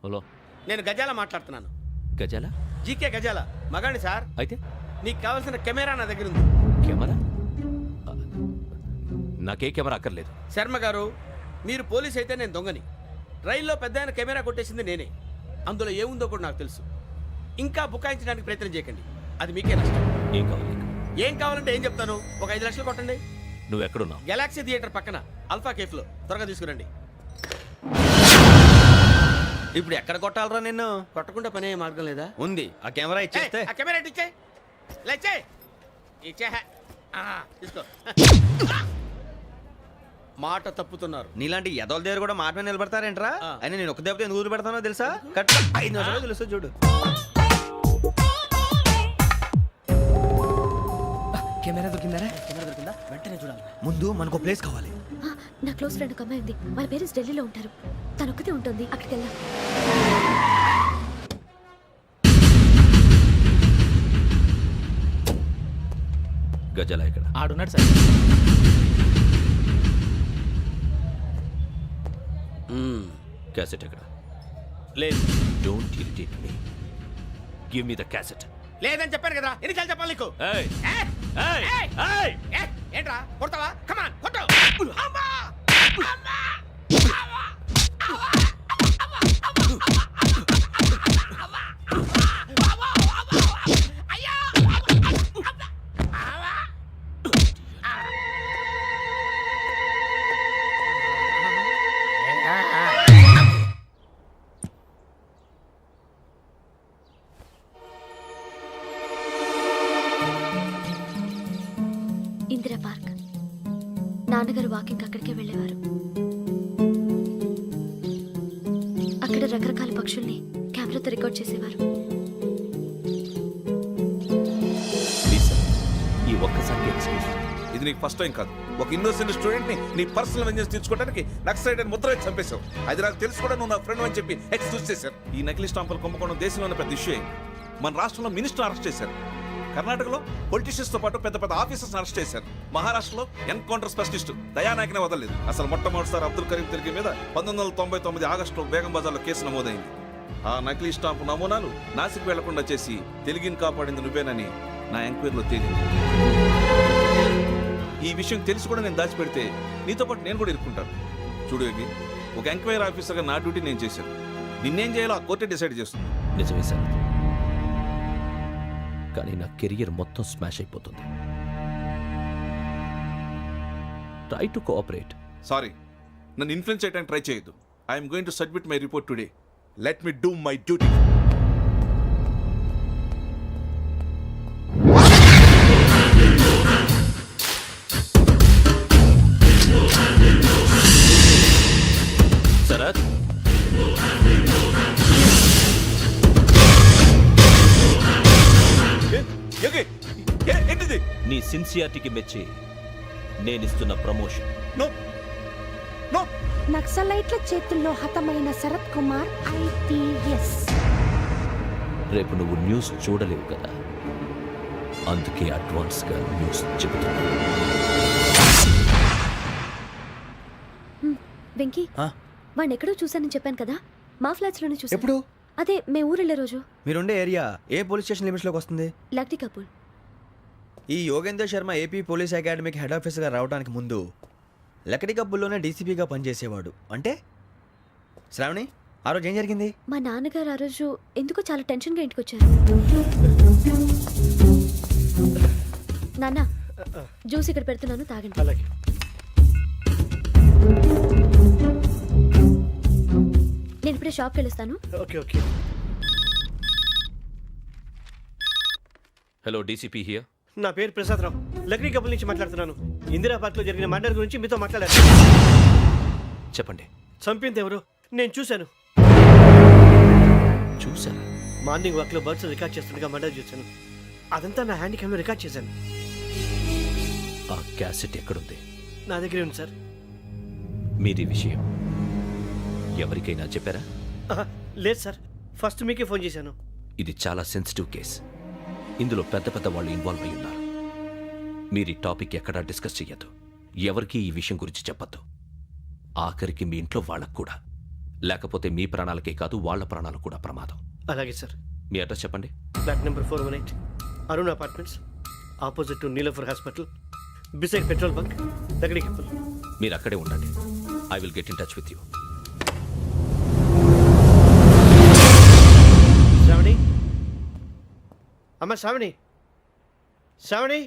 Hello, నేను గజాల మాట్లాడుతున్నాను. గజాల? జీకే గజాల మగాండి సార్. అయితే నీకు కావాల్సిన కెమెరా నా దగ్గర ఉంది. కెమెరా? ఆ, నాకే కెమెరా అక్కర్లేదు. శర్మ గారు, మీరు పోలీస్ అయితే నేను దొంగని. రైల్లో పెద్ద ఆయన కెమెరా కొట్టేసింది నేనే. అందులో ఏముందో కూడా నాకు తెలుసు. ఇంకా బుకాయించడానికి ప్రయత్నం చేయకండి, అది మీకే నష్టం. ఏం కావాలి నీకు? ఏం కావాలంటే ఏం చెప్తాను. ఒక 5 లక్షలు కొట్టండి. నువ్వు ఎక్కడున్నావు? గెలాక్సీ థియేటర్ పక్కన అల్ఫా కేఫ్లో. త్వరగా తీసుకురండి. ఇప్పుడు ఎక్కడ కొట్టాలరా నిన్ను? కొట్టకుండా పనే మార్గం లేదా? ఉంది, ఆ కెమెరా ఇచ్చేస్తే. ఆ కెమెరా ఇచ్చే లేచే ఇచ్చే. తీసుకో. మాట తప్పుతున్నారు. నీలాంటి ఎదల దగ్గర కూడా మాట మీద నిలబడతారేంట్రా? ఆ. అయినా నేను ఒక దెబ్బతో ఎందుకు పెడతానో తెలుసా? కట్ 5 నిమిషాలు తెలుసు చూడు. కెమెరా దొరికిందా? వెంటనే చూడాలి. ముందు మనకు ప్లేస్ కావాలి. నా క్లోజ్ ఫ్రెండ్ ఒక అమ్మాయి ఉంది. వాళ్ళ పేరెంట్స్ ఢిల్లీలో ఉంటారు. తను ఒక్కతే ఉంటుంది. అక్కడికి వెళ్దాం. గజాల ఎక్కడ? ఆడున్నాడు సార్. క్యాసెట్ ఎక్కడ? లేదు. Don't irritate me. Give me the cassette. లేదని చెప్పాను కదా, ఎన్నిసార్లు చెప్పాలి నీకు? ఏయ్ ఏయ్! ఏయ్ ఏయ్! ఏయ్! ఏయ్! ఏంట్రా కొడతావా? కమాన్ కొట్టు. అమ్మా! అమ్మా! ఇందిరా పార్క్. నాన్నగారు వాకింగ్ అక్కడికే వెళ్ళేవారు. అక్కడ రకరకాల పక్షుల్ని కెమెరాతో రికార్డ్ చేసేవారు. ప్లీజ్ సార్, ఈ ఒక్కసారికి ఎక్స్క్యూజ్. ఇది నీకు ఫస్ట్ టైం కాదు. ఒక ఇన్నోసెంట్ స్టూడెంట్ ని నీ పర్సనల్ వెంజెన్స్ తీర్చుకోవడానికి నక్సలైట్ అని ముద్ర వేసి చంపేశావు. అది నాకు తెలుసు కూడా నువ్వు నా ఫ్రెండ్ అని చెప్పి ఎక్స్క్యూజ్ చేశారు. ఈ నకిలీ స్టాంపులు కుంభకోణం దేశంలో ఉన్న పెద్ద ఇష్యూ అయింది. మన రాష్ట్రంలో మినిస్టర్ అరెస్ట్ చేశారు. కర్ణాటకలో పొలిటీషియన్స్ తో పాటు పెద్ద పెద్ద ఆఫీసర్స్ అరెస్ట్ చేశారు. మహారాష్ట్రలో ఎన్కౌంటర్ స్పెషలిస్ట్ దయానాయకనే వదలలేదు. అసలు మొట్టమొదటిసారి అబ్దుల్ కరీం తిరిగి మీద 1999 ఆగస్టులో బేగం బజార్లో కేసు నమోదైంది. ఆ నకిలీ స్టాంపు నమూనాలు నాసిక్ వెళ్లకుండా చేసి తెలుగుని కాపాడింది నువ్వేనని నా ఎంక్వైరీలో తేలింది. ఈ విషయం తెలిసి కూడా నేను దాచిపెడితే నీతో పాటు నేను కూడా ఇరుక్కుంటాను. చూడు యోగి, ఒక ఎంక్వైరీ ఆఫీసర్గా నా డ్యూటీ నేను చేశాను. నిన్నేం చేయాలో ఆ కోర్టే డిసైడ్ చేస్తుంది. నిజమే సార్, కానీ నా కెరియర్ మొత్తం స్మాష్ అయిపోతుంది. Try to cooperate. సారీ, నన్ను ఇన్ఫ్లుయెన్స్ చేయడానికి ట్రై చేయొద్దు. I'm going to submit my report today. Let me do my duty. Sharath, ఏంటిది? నీ సిన్సియారిటీకి మెచ్చి నేనిస్తున్న ప్రమోషన్. No no. నక్సలైట్ల చేతుల్లో హతమైన శరత్ కుమార్ ఐపీఎస్. రేపు నువ్వు న్యూస్ చూడలేవు కదా, అందుకే అడ్వాన్స్ గా న్యూస్ చెబుతున్నా. వెంకీ, వాడిని ఎక్కడో చూశానని చెప్పాను కదా. మా ఫ్లాట్స్ లోనే చూసాను. ఎప్పుడు? అదే మేము ఊరెళ్ళే రోజు. మీరుండే ఏరియా ఏ పోలీస్ స్టేషన్ లిమిట్స్ లోకి వస్తుంది? లక్టీ కపూర్. ఈ యోగేందర్ శర్మ ఏపీ పోలీస్ అకాడమీకి హెడ్ ఆఫీసర్గా రావడానికి ముందు లకడి కబ్బుల్లోనే డీసీపీగా పనిచేసేవాడు. అంటే శ్రావణి, ఆ రోజు ఏం జరిగింది? మా నాన్నగారు ఆ రోజు ఎందుకో చాలా టెన్షన్గా ఇంటికి వచ్చారు. నాన్న, జ్యూస్ ఇక్కడ పెడుతున్నాను, తాగండి. అలాగే. నేను ఇప్పుడే షాప్కి వెళ్ళొస్తాను. Okay okay. Hello, DCP here. నా పేరు ప్రసాదరావు, లక్డీ కపుల్ నుంచి మాట్లాడుతున్నాను. ఇందిరా పార్క్ లో జరిగిన మర్డర్ గురించి మీతో మాట్లాడారు. చెప్పండి. చంపింది ఎవరు? నేను చూశాను. చూసారా? మార్నింగ్ వాక్ లో బర్డ్స్ రికార్డ్ చేస్తుండగా మర్డర్ చూశాను. అదంతా నా హ్యాండ్ క్యామ్ లో రికార్డ్ చేశాను. ఆ క్యాసెట్ ఎక్కడుంది? నా దగ్గరే ఉంది సార్. మీది విషయం ఎవరికైనా చెప్పారా? లేదు సార్, ఫస్ట్ మీకే ఫోన్ చేశాను. ఇది చాలా సెన్సిటివ్ కేస్. ఇందులో పెద్ద పెద్ద వాళ్ళు ఇన్వాల్వ్ అయి ఉన్నారు. మీరు ఈ టాపిక్ ఎక్కడా డిస్కస్ చెయ్యొద్దు. ఎవరికి ఈ విషయం గురించి చెప్పొద్దు. ఆఖరికి మీ ఇంట్లో వాళ్ళకు కూడా. లేకపోతే మీ ప్రాణాలకే కాదు వాళ్ళ ప్రాణాలు కూడా ప్రమాదం. అలాగే సార్. మీ అడ్రస్ చెప్పండి. Flat number 418 Arun apartments, opposite to Niloufer hospital, beside petrol bunk, Lakdikapul. మీరు అక్కడే ఉండండి. I will get in touch with you. Sravani, అమ్మ శ్రావణి, శ్రావణి.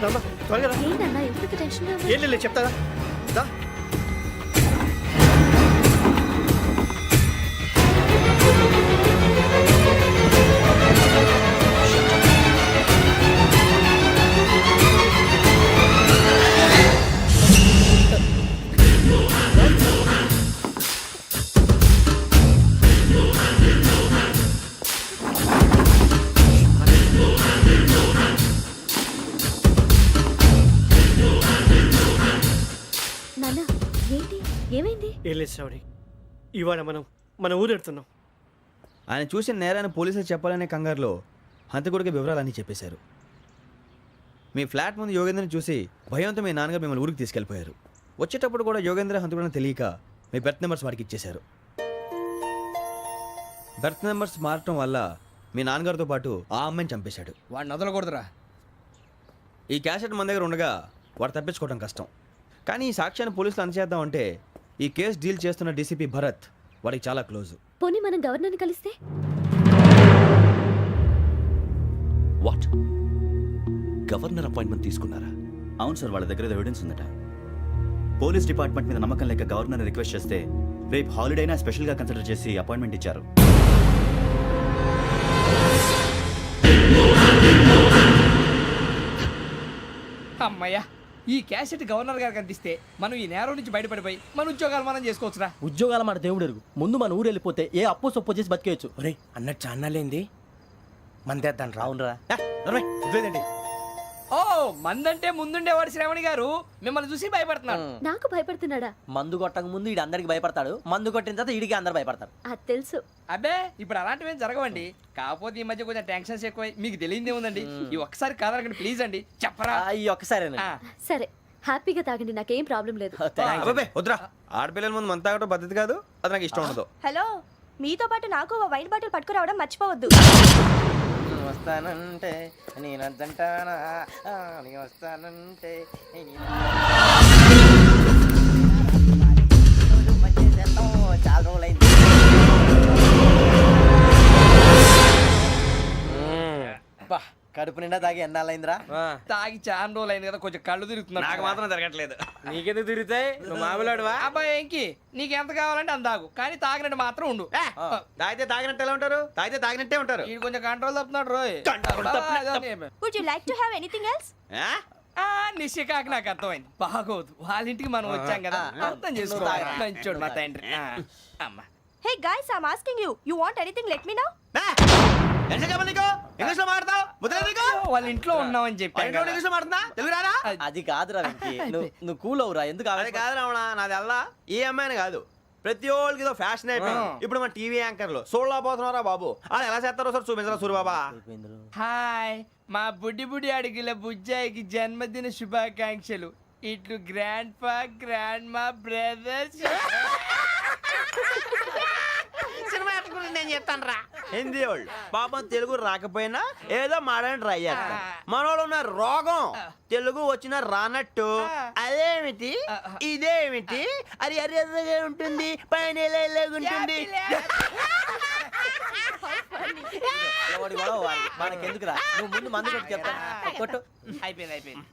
రామ్మా, త్వరగా రా. ఏంటన్నా ఎందుకు టెన్షన్ ఏం లేదు, చెప్తారా? దా. నాన్న ఏంటి ఏమైంది? ఏం లేదు శ్రావణి, ఇవాళ మనం మన ఊరు వెళ్తున్నాం. ఆయన చూసిన నేరాన్ని పోలీసులు చెప్పాలనే కంగారులో హంతకుడికి వివరాలన్నీ చెప్పేశారు. మీ ఫ్లాట్ ముందు యోగేంద్రని చూసి భయంతో మీ నాన్నగారు మిమ్మల్ని ఊరికి తీసుకెళ్ళిపోయారు. వచ్చేటప్పుడు కూడా యోగేంద్ర హంతకుడని తెలియక మీ బెర్త్ నెంబర్స్ వాడికి ఇచ్చేశారు. బెర్త్ నెంబర్స్ మారటం వల్ల మీ నాన్నగారితో పాటు ఆ అమ్మాయిని చంపేశాడు. వాడిని వదలకూడదురా. ఈ క్యాసెట్ మన దగ్గర ఉండగా వాడు తప్పించుకోవడం కష్టం. కానీ ఈ సాక్ష్యాన్ని పోలీసులు అందజేద్దామంటే ఈ కేసు డీల్ చేస్తున్న డీసీపీ భరత్ వాడికి చాలా క్లోజ్. పోనీ మనం గవర్నర్ని కలిస్తే? వాట్? గవర్నర్ అపాయింట్మెంట్ తీసుకున్నారా? అవును సార్, వాళ్ళ దగ్గర ఎవిడెన్స్ ఉందట. పోలీస్ డిపార్ట్మెంట్ మీద నమ్మకం లేక గవర్నర్ రిక్వెస్ట్ చేస్తే రేపు హాలిడే అయినా స్పెషల్గా కన్సిడర్ చేసి అపాయింట్మెంట్ ఇచ్చారు. అమ్మయ్యా, ఈ క్యాసెట్ గవర్నర్ గారికి అందిస్తే మనం ఈ నేరం నుంచి బయటపడిపోయి మన ఉద్యోగాలు మనం చేసుకోవచ్చురా. ఉద్యోగాల మాట దేవుడు ఎరుగు. ముందు మన ఊరు వెళ్ళిపోతే ఏ అప్పు సొప్పు చేసి బతికేయచ్చు. ఒరే అన్నట్టు చాన్నాలేంది మందేద్దాం రా. అవునరా. ఓ మందంటే ముందుండేవాడు శ్రావణి గారు మిమ్మల్ని చూసి భయపడుతున్నాడు. నాకు భయపడుతున్నాడా? మందు కొట్టక ముందు ఈడు అందరికి భయపడతాడు, మందు కొట్టిన తర్వాత ఈడికి అందరు భయపడతారు. అది తెలుసు. అబ్బే ఇప్పుడు అలాంటివి ఏం జరగవండి. కాకపోతే ఈ మధ్య కొంచెం టెన్షన్స్ ఎక్కువై మీకు తెలియదే ఉందండి. ఈ ఒక్కసారి కాదనకండి ప్లీజ్ అండి, చెప్పరా. ఈ ఒక్కసారి సరే హ్యాపీగా తాగండి, నాకేం ప్రాబ్లం లేదు. అబ్బాబే వద్దురా, ఆడపిల్లల ముందు మన తాగటం పద్ధతి కాదు. అది నాకు ఇష్టం ఉండదు. హలో, మీతో పాటు నాకు ఓ వైట్ బాటిల్ పట్టుకురావడం మర్చిపోవద్దు. వస్తానంటే నేనంటానా, వస్తానంటే చాలా రోజులైంది. కడుపు నిండా తాగి ఎన్నాళ్ళైందిరా? తాగి చాలా రోజులు అయింది కదా, కొంచెం కళ్ళు తిరుగుతున్నాడు. నాకు మాత్రం జరగట్లేదు. నీకెందుకు తిరుగుతాయి? నువ్వు మామిలాడువా? అబ్బాయి ఏంకి నీకు ఎంత కావాలంటే అంత తాగు, కానీ తాగినట్టు మాత్రం ఉండు. తాగితే తాగినట్టు ఎలా ఉంటారు? తాగితే తాగినట్టే ఉంటారు. వీడు కొంచెం కంట్రోల్ తప్పుతున్నాడు రోయ్. Would you like to have anything else? నిశ్చికాకి నాకు అర్థమైంది. బాగోదు, వాళ్ళ ఇంటికి మనం వచ్చాం కదా, అర్థం చేసుకోవాలి. మంచోడు మా తండ్రి. అమ్మ hey guys, I am asking you, you want anything let me know. English లో మాట్లాడతావు? వాళ్ళ ఇంట్లో ఉన్నామని చెప్పాను కదా. ఇంగ్లీష్ లో మాట్లాడుతున్నా? తెలుగు రాదా? అది కాదురా వెంకీ, నువ్వు కూల్ అవురా. ఎందుకు అది కాదు రావణ, నాది అల్లా ఈ అమ్మాయిని కాదు, ప్రతి ఒళ్ళకి ఇదో ఫ్యాషన్ అయిపోయింది. ఇప్పుడు మన టీవీ యాంకర్లు సోళ్ళ పోతున్నారా బాబు, అది ఎలా చేస్తారో సార్ చూపించరా సూరిబాబా. హాయ్, మా బుడ్డి బుడి అడిగిల బుజ్జాయికి జన్మదిన శుభాకాంక్షలు. ఇట్లు గ్రాండ్ ఫా గ్రాండ్ మా బ్రదర్స్. సినిమా గురించి నేను చెప్తాను రా. హిందీ వాళ్ళు పాపం తెలుగు రాకపోయినా ఏదో మాడని ట్రై చేస్తారు. మనోళ్ళు ఉన్న రోగం తెలుగు వచ్చిన రానట్టు అదేమిటి ఇదేమిటి అది అర్యగా ఉంటుంది, పైన ఉంటుంది. మనకెందుకురా, నువ్వు ముందు మందు కొట్టు చెప్తాను. కొట్టు. అయిపోయింది అయిపోయింది.